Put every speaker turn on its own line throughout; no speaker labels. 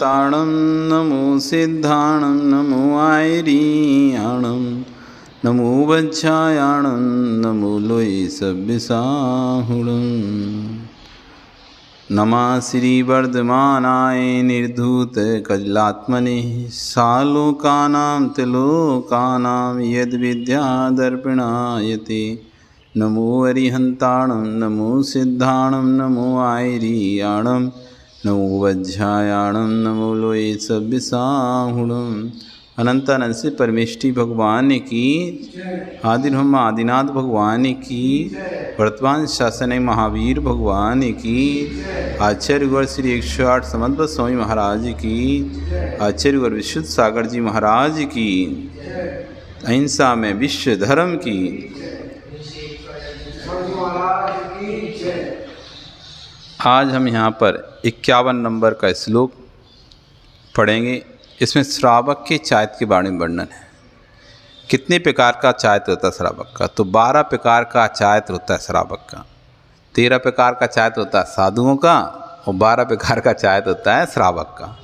अरिहंताणं नमो सिद्धाणं नमो आयरियाणं नमो वज्रायाणं नमो लोये सव्यसाहुणं। नमः श्री वर्धमानाय निर्धूत कजलात्मने सालोकानां त्रिलोकानां यद्विद्यादर्पणायते। नमो अरिहंताणं नमो सिद्धाणं नमो आयरियाणं नमो वज्रायाणं नमो लोये सव्यसाहुणं। अनंत अनंत से परमेष्टि भगवान की, आदिब्रह्म आदिनाथ भगवान की, वर्तमान शासन महावीर भगवान की, आचार्य गौर श्री 108 समन्वय स्वामी महाराज की, आचार्य गौर विशुद्ध सागर जी महाराज की, अहिंसा में विश्व धर्म की। आज हम यहाँ पर 51 नंबर का श्लोक पढ़ेंगे। इसमें श्रावक के चायत के बारे में वर्णन है। कितने प्रकार का चायत होता है श्रावक का? तो 12 प्रकार का चायत होता है श्रावक का। 13 प्रकार का चायत होता है साधुओं का और 12 प्रकार का चायत होता है श्रावक का।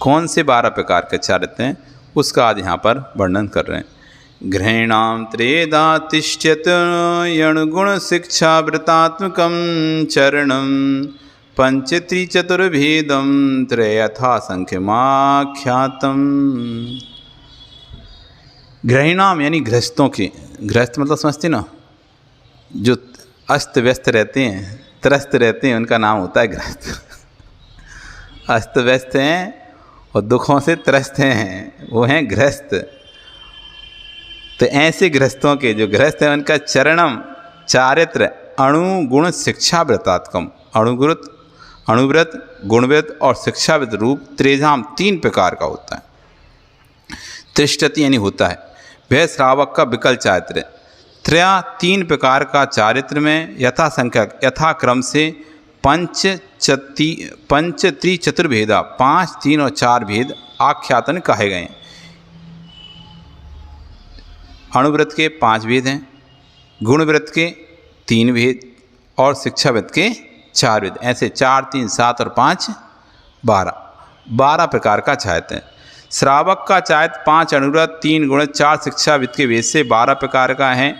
कौन से 12 प्रकार के चायत हैं उसका आज यहाँ पर वर्णन कर रहे हैं। गृहीणां त्रेधा तिष्ठ्यत यणगुण शिक्षा व्रतात्मकं चरणं पंचत्रिचतुर्भेदं त्रयथा संख्यमाख्यातम्। गृहीणाम यानी गृहस्थों के, गृहस्थ मतलब समझते ना, जो अस्त व्यस्त रहते हैं, त्रस्त रहते हैं, उनका नाम होता है गृहस्थ। अस्त व्यस्त हैं और दुखों से त्रस्त हैं, वो हैं गृहस्थ। तो ऐसे गृहस्थों के, जो गृहस्थ हैं, उनका चरणम चारित्र अणुगुण शिक्षा व्रतात्मकम, अणुव्रत, गुणव्रत और शिक्षाव्रत रूप त्रेधाम 3 प्रकार का होता है। त्रिष्ठति यानी होता है। वह श्रावक का विकल चारित्र। त्रया 3 प्रकार का चारित्र में यथाक्रम से पंच त्रिचतुर्भेदा 5, 3 और 4 भेद आख्यातन कहे गए। अणुव्रत के 5 भेद हैं, गुणव्रत के 3 भेद और शिक्षाव्रत के 4 भेद। ऐसे 4, 3, 7 और 5 12 प्रकार का चायत है। श्रावक का चायत 5 अणुव्रत, 3 गुणव्रत, 4 शिक्षाव्रत के भेद से 12 प्रकार का है।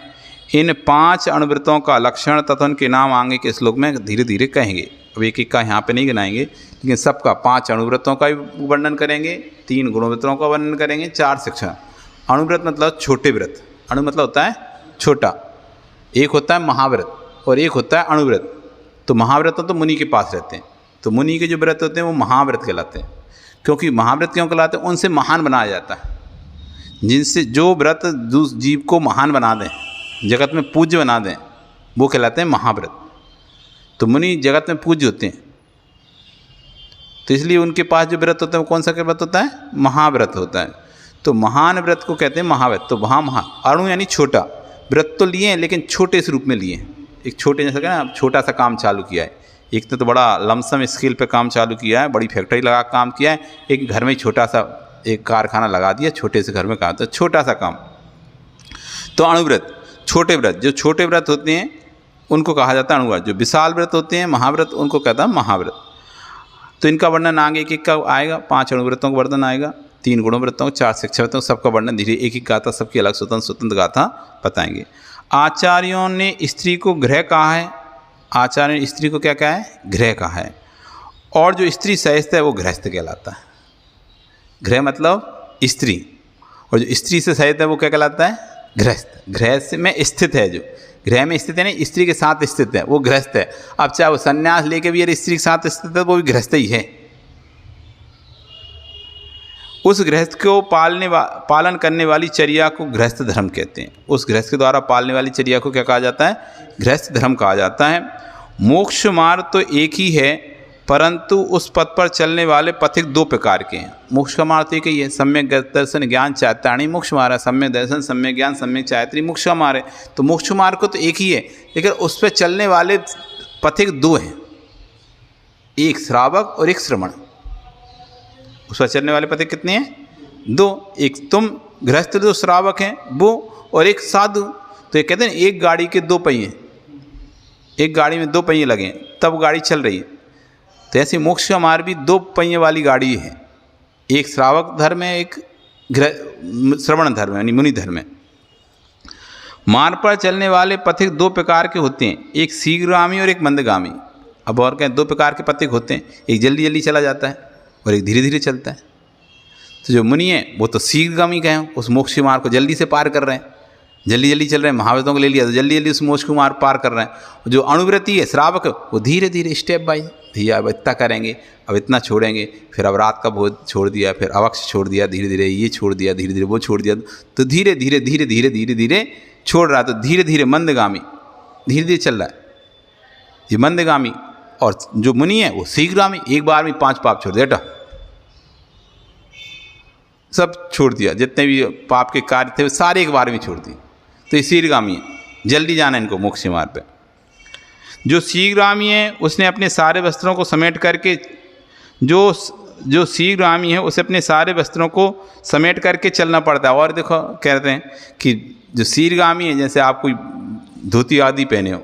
इन 5 अणुव्रतों का लक्षण तथा उनके नाम आगे के श्लोक में धीरे धीरे कहेंगे। अब एक एक का यहाँ पे नहीं गिनाएंगे, लेकिन सबका 5 अणुव्रतों का भी वर्णन करेंगे, 3 गुणव्रतों का वर्णन करेंगे, 4 शिक्षा। अणुव्रत मतलब छोटे व्रत, अणु मतलब होता है छोटा। एक होता है महाव्रत और एक होता है अणुव्रत। तो महाव्रत तो मुनि के पास रहते हैं, तो मुनि के जो व्रत होते हैं वो महाव्रत कहलाते हैं। क्योंकि महाव्रत क्यों कहलाते हैं? उनसे महान बनाया जाता है। जिनसे जो व्रत जीव को महान बना दें, जगत में पूज्य बना दें, वो कहलाते हैं महाव्रत। तो मुनि जगत में पूज्य होते हैं, तो इसलिए उनके पास जो व्रत होता है वो कौन सा व्रत होता है? महाव्रत होता है। तो महान व्रत को कहते हैं महाव्रत। तो वहाँ अणु यानी छोटा व्रत तो लिए हैं, लेकिन छोटे से रूप में लिए हैं। एक छोटे जैसा क्या ना, छोटा सा काम चालू किया है। एक ने तो बड़ा लमसम स्केल पे काम चालू किया है, बड़ी फैक्ट्री लगा काम किया है। एक घर में छोटा सा एक कारखाना लगा दिया, छोटे से घर में काम, तो छोटा सा काम। तो अणुव्रत, छोटे व्रत, जो छोटे व्रत होते हैं उनको कहा जाता है अणुव्रत। जो विशाल व्रत होते हैं महाव्रत, उनको कहता है महाव्रत। तो इनका वर्णन आगे एक एक का आएगा। 5 अणुव्रतों का वर्णन आएगा, 3 गुणव्रतों, 4 शिक्षाव्रतों, सबका वर्णन धीरे एक एक गाथा, सबकी अलग स्वतंत्र गाथा बताएंगे। आचार्यों ने स्त्री को गृह कहा है। आचार्य ने स्त्री को क्या कहा है? गृह कहा है। और जो स्त्री सहस्थ है वो गृहस्थ कहलाता है। गृह मतलब स्त्री, और जो स्त्री से सहित है वो क्या कहलाता है? गृहस्थ। गृह में स्थित है, जो गृह में स्थित है ना, स्त्री के साथ स्थित है, वो गृहस्थ है। अब चाहे वो संन्यास लेके भी अगर स्त्री के साथ स्थित है वो भी गृहस्थ ही है। उस गृहस्थ को पालन करने वाली चर्या को गृहस्थ धर्म कहते हैं। उस गृहस्थ के द्वारा पालने वाली चर्या को क्या कहा जाता है? गृहस्थ धर्म कहा जाता है। मोक्ष मार्ग तो एक ही है, परंतु उस पथ पर चलने वाले पथिक 2 प्रकार के हैं। मोक्ष का मार्ग तो एक ही है, सम्यक दर्शन ज्ञान चायत्राणी मोक्ष मार्ग है। सम्यक दर्शन, सम्यक ज्ञान, सम्यक चायत्री मोक्ष का मार्ग है। तो मोक्ष मार्ग को तो एक ही है, लेकिन उस पर चलने वाले पथिक 2 हैं, एक श्रावक और एक श्रमण। उस पर चलने वाले पथिक कितने हैं? 2। एक तुम गृहस्थ जो श्रावक हैं वो, और एक साधु। तो ये कहते हैं एक गाड़ी के 2 पहिए, एक गाड़ी में 2 पहिए लगे तब गाड़ी चल रही है। तो ऐसे मोक्ष का मार्ग भी 2 पहिए वाली गाड़ी है, एक श्रावक धर्म है, एक श्रवण धर्म है, यानी मुनि धर्म है। मार्ग पर चलने वाले पथिक दो प्रकार के होते हैं, एक शीघ्रगामी और एक मंदगामी। अब और क्या, दो प्रकार के पथिक होते हैं, एक जल्दी जल्दी चला जाता है और एक धीरे धीरे चलता है। तो जो मुनि है वो तो शीघ्रगामी गए, उस मोक्ष के मार्ग को जल्दी से पार कर रहे हैं, जल्दी जल्दी चल रहे हैं, महाव्रतों को ले लिया तो जल्दी जल्दी उस मोक्ष को मार्ग पार कर रहे हैं। जो अनुव्रती है श्रावक, वो धीरे धीरे स्टेप बाय धीरे, अब इतना करेंगे, अब इतना छोड़ेंगे, फिर अब रात का भोज छोड़ दिया, फिर अवक्ष छोड़ दिया, धीरे धीरे ये छोड़ दिया, धीरे धीरे वो छोड़ दिया, तो धीरे धीरे धीरे धीरे धीरे धीरे छोड़ रहा है। तो धीरे धीरे मंदगामी धीरे धीरे चल रहा है, ये मंदगामी। और जो मुनि है वो शीघ्रगामी, एक बार में 5 पाप छोड़ दिया, सब छोड़ दिया, जितने भी पाप के कार्य थे वो सारे एक बार में छोड़ दिए। तो ये शीघ्रगामी है, जल्दी जाना इनको मोक्ष मार्ग पे। जो शीघ्रगामी है उसने अपने सारे वस्त्रों को समेट करके, जो शीघ्रगामी है उसे अपने सारे वस्त्रों को समेट करके चलना पड़ता है। और देखो कहते हैं कि जो शीघ्रगामी है, जैसे आप कोई धोती आदि पहने हो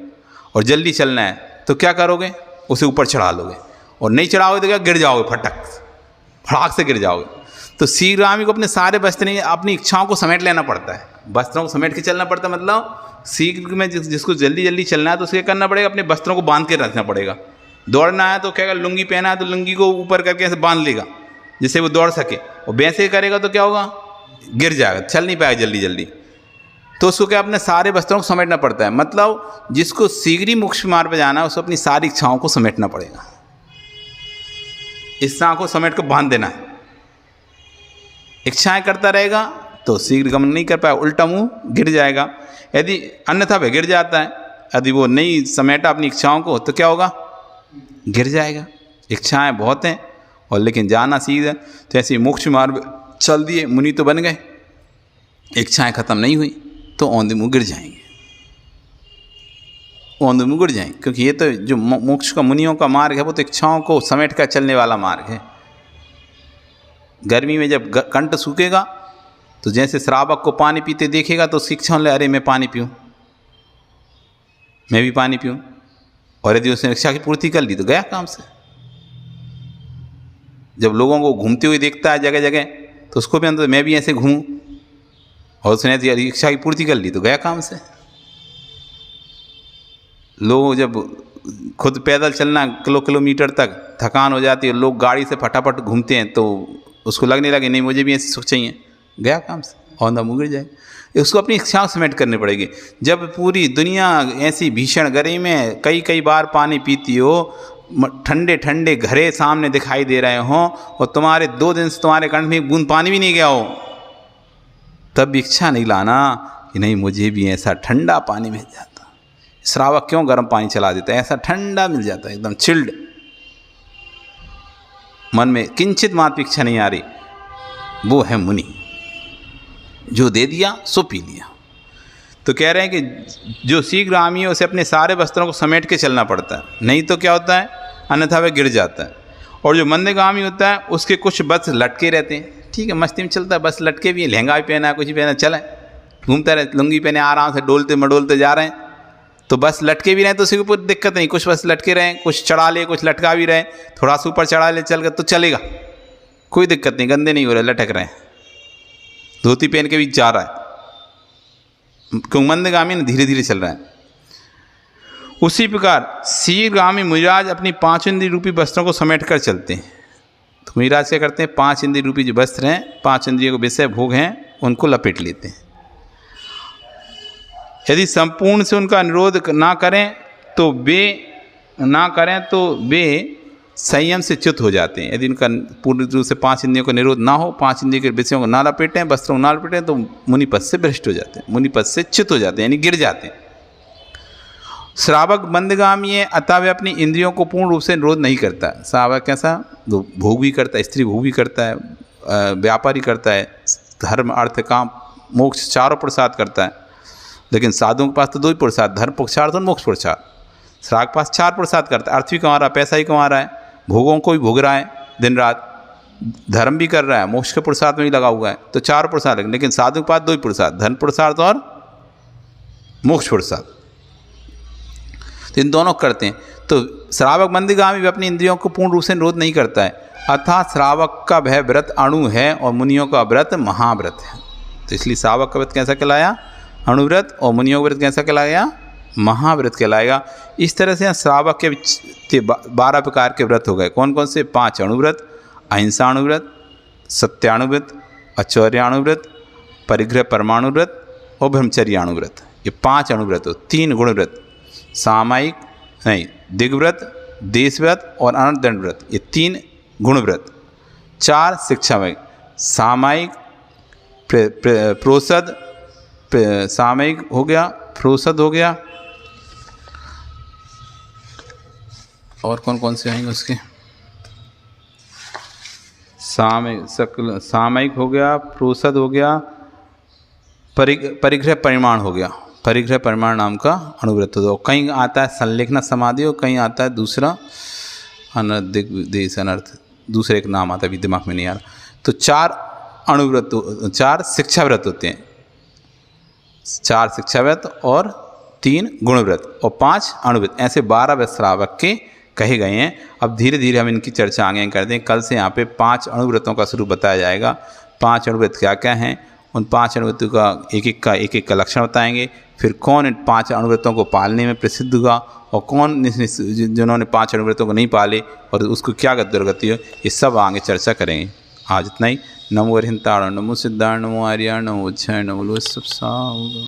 और जल्दी चलना है तो क्या करोगे, उसे ऊपर चढ़ा लोगे, और नहीं चढ़ाओगे तो क्या, गिर जाओगे, फटाक से गिर जाओगे। तो शीघ्रगामी को अपने सारे वस्त्र, अपनी इच्छाओं को समेट लेना पड़ता है, वस्त्रों को समेट के चलना पड़ता है। मतलब शीघ्र में जिसको जल्दी जल्दी चलना है तो उसे करना पड़ेगा, अपने वस्त्रों को बांध के रखना पड़ेगा। दौड़ना है तो क्या, लुंगी पहना है तो लुंगी को ऊपर करके ऐसे बांध लेगा जिससे वो दौड़ सके, और वैसे करेगा तो क्या होगा, गिर जाएगा, चल नहीं पाएगा जल्दी जल्दी। तो उसको क्या, अपने सारे वस्त्रों को समेटना पड़ता है। मतलब जिसको शीघ्र ही मोक्ष मार्ग पर जाना है उसको अपनी सारी इच्छाओं को समेटना पड़ेगा, इच्छाओं को समेट कर बांध देना है। इच्छाएं करता रहेगा तो शीघ्र गमन नहीं कर पाएगा, उल्टा मुंह गिर जाएगा। यदि अन्यथा वह गिर जाता है, यदि वो नहीं समेटा अपनी इच्छाओं को तो क्या होगा, गिर जाएगा। इच्छाएं बहुत हैं और लेकिन जाना सीधा, तो ऐसे मोक्ष मार्ग चल दिए, मुनि तो बन गए, इच्छाएं खत्म नहीं हुई तो औंधे मुँह गिर जाएंगे, औंधे मुँह गिर जाएंगे। क्योंकि ये तो जो मोक्ष का मुनियों का मार्ग है वो तो इच्छाओं को समेट कर चलने वाला मार्ग है। गर्मी में जब कंठ सूखेगा तो जैसे श्रावक को पानी पीते देखेगा तो उसकी इच्छा ले, अरे मैं पानी पीऊँ, मैं भी पानी पीऊँ, और यदि उसने इच्छा की पूर्ति कर ली तो गया काम से। जब लोगों को घूमते हुए देखता है जगह जगह तो उसको भी अंदर मैं भी ऐसे घूमूँ, और उसने यदि इच्छा की पूर्ति कर ली तो गया काम से। लोग जब खुद पैदल चलना किलोमीटर तक थकान हो जाती है, लोग गाड़ी से फटाफट घूमते हैं तो उसको लगने लगे नहीं मुझे भी ऐसे सुख चाहिए, गया काम से, औंधा मुँह गिर जाए। उसको अपनी इच्छाओं समेट करनी पड़ेगी। जब पूरी दुनिया ऐसी भीषण गर्मी में कई बार पानी पीती हो, ठंडे ठंडे घरे सामने दिखाई दे रहे हों, और तुम्हारे 2 दिन से तुम्हारे कंठ में एक बूंद पानी भी नहीं गया हो, तब भी इच्छा नहीं लाना कि नहीं मुझे भी ऐसा ठंडा पानी मिल जाता। श्रावक क्यों गर्म पानी चला देता है, ऐसा ठंडा मिल जाता है, एकदम चिल्ड, मन में किंचित मात्र इच्छा नहीं आ रही, वो है मुनि, जो दे दिया सो पी लिया। तो कह रहे हैं कि जो शीघ्रगामी है उसे अपने सारे वस्त्रों को समेट के चलना पड़ता है, नहीं तो क्या होता है, अन्यथा वह गिर जाता है। और जो मंदगामी होता है उसके कुछ बस लटके रहते हैं, ठीक है मस्ती में चलता है, बस लटके भी है, लहंगा भी पहना है, कुछ भी पहना है, चले घूमता रहे, लुंगी पहने आराम से डोलते मडोलते जा रहे हैं, तो बस लटके भी रहे तो उसके ऊपर दिक्कत नहीं, कुछ बस लटके रहे, कुछ चढ़ा ले, कुछ लटका भी रहे, थोड़ा सा ऊपर चढ़ा ले चल कर तो चलेगा, कोई दिक्कत नहीं, गंदे नहीं हो रहे, लटक रहे हैं, धोती पहन के भी जा रहा है, क्योंकि मंदगामी धीरे धीरे चल रहा है। उसी प्रकार शीघ्रगामी मुनिराज अपनी 5 इंद्रिय रूपी वस्त्रों को समेट कर चलते हैं। तो मुनिराज क्या करते हैं, 5 इंद्रिय रूपी जो वस्त्र हैं, 5 इंद्रियों के विषय भोग हैं, उनको लपेट लेते हैं। यदि संपूर्ण से उनका निरोध ना करें तो वे संयम से च्युत हो जाते हैं। यदि इनका पूर्ण रूप से 5 इंद्रियों का निरोध ना हो, 5 इंद्रियों के विषयों को ना लपेटें, वस्त्रों को ना लपेटें, तो मुनिपद से भ्रष्ट हो जाते हैं, मुनिपद से च्युत हो जाते हैं, यानी गिर जाते हैं। श्रावक मंदगामी है, अतः वह अपनी इंद्रियों को पूर्ण रूप से निरोध नहीं करता। श्रावक कैसा, भोग भी करता है, स्त्री भोग भी करता है, व्यापारी करता है, धर्म अर्थ काम मोक्ष चारों पुरुषार्थ करता है। लेकिन साधुओं के पास तो 2 ही पुरुषार्थ, धर्म पुरुषार्थ और मोक्ष पुरुषार्थ। श्रावक के पास 4 पुरुषार्थ करता है, अर्थ भी कमा रहा है, पैसा ही कमा रहा है, भोगों को भी भोग रहा है दिन रात, धर्म भी कर रहा है, मोक्ष के पुरुषार्थ में भी लगा हुआ है, तो 4 पुरुषार्थ। लेकिन साधु के पास 2 ही पुरुषार्थ, धर्म पुरुषार्थ और मोक्ष पुरुषार्थ, तो इन दोनों करते हैं। तो श्रावक मंदगामी भी अपनी इंद्रियों को पूर्ण रूप से निरोध नहीं करता है, अतः श्रावक का वह व्रत अणु है और मुनियों का व्रत महाव्रत है। तो इसलिए श्रावक का व्रत कैसा कहलाया? अणुव्रत, और मुनियों का व्रत कैसा कहलाया? महाव्रत कहलाएगा। इस तरह से श्रावक के 12 प्रकार के व्रत हो गए। कौन कौन से? 5 अणुव्रत, अहिंसाणुव्रत, सत्याणुव्रत, आचौर्याणुव्रत, परिग्रह परमाणुव्रत और ब्रह्मचर्याणुव्रत। ये 5 अणुव्रत हो। 3 गुणव्रत, सामायिक नहीं दिग्व्रत, देशव्रत और अनर्दंड व्रत, ये 3 गुणव्रत। 4 शिक्षाव्रत, सामायिक, प्रोसद, सामयिक हो गया, प्रोसद हो गया, और कौन कौन से आएंगे उसके? सामयिक हो गया, प्रोसद हो गया, परिग्रह परिमाण हो गया। परिग्रह परिमाण नाम का अणुव्रत हो। कहीं आता है संलेखना समाधि और कहीं आता है दूसरा अनर्थ देश अनर्थ, दूसरे एक नाम आता है, अभी दिमाग में नहीं आ रहा। तो 4 अणुव्रत, 4 शिक्षाव्रत होते हैं। 4 शिक्षाव्रत और 3 गुणव्रत और 5 अणुव्रत, ऐसे 12 व्रत श्रावक के कहे गए हैं। अब धीरे धीरे हम इनकी चर्चा आगे करते हैं। कल से यहाँ पे 5 अणुव्रतों का स्वरूप बताया जाएगा। 5 अणुव्रत क्या क्या हैं, उन 5 अणुव्रतों का एक एक का लक्षण बताएंगे। फिर कौन इन 5 अणुव्रतों को पालने में प्रसिद्ध हुआ और कौन जिन्होंने 5 अणुव्रतों को नहीं पाले और उसको क्या दुर्गति हो, ये सब आगे चर्चा करेंगे। आज इतना ही। नमो अरिहंताण, नमो सिद्धाण, नमो आर्याण, नमो उज्जैन, नमो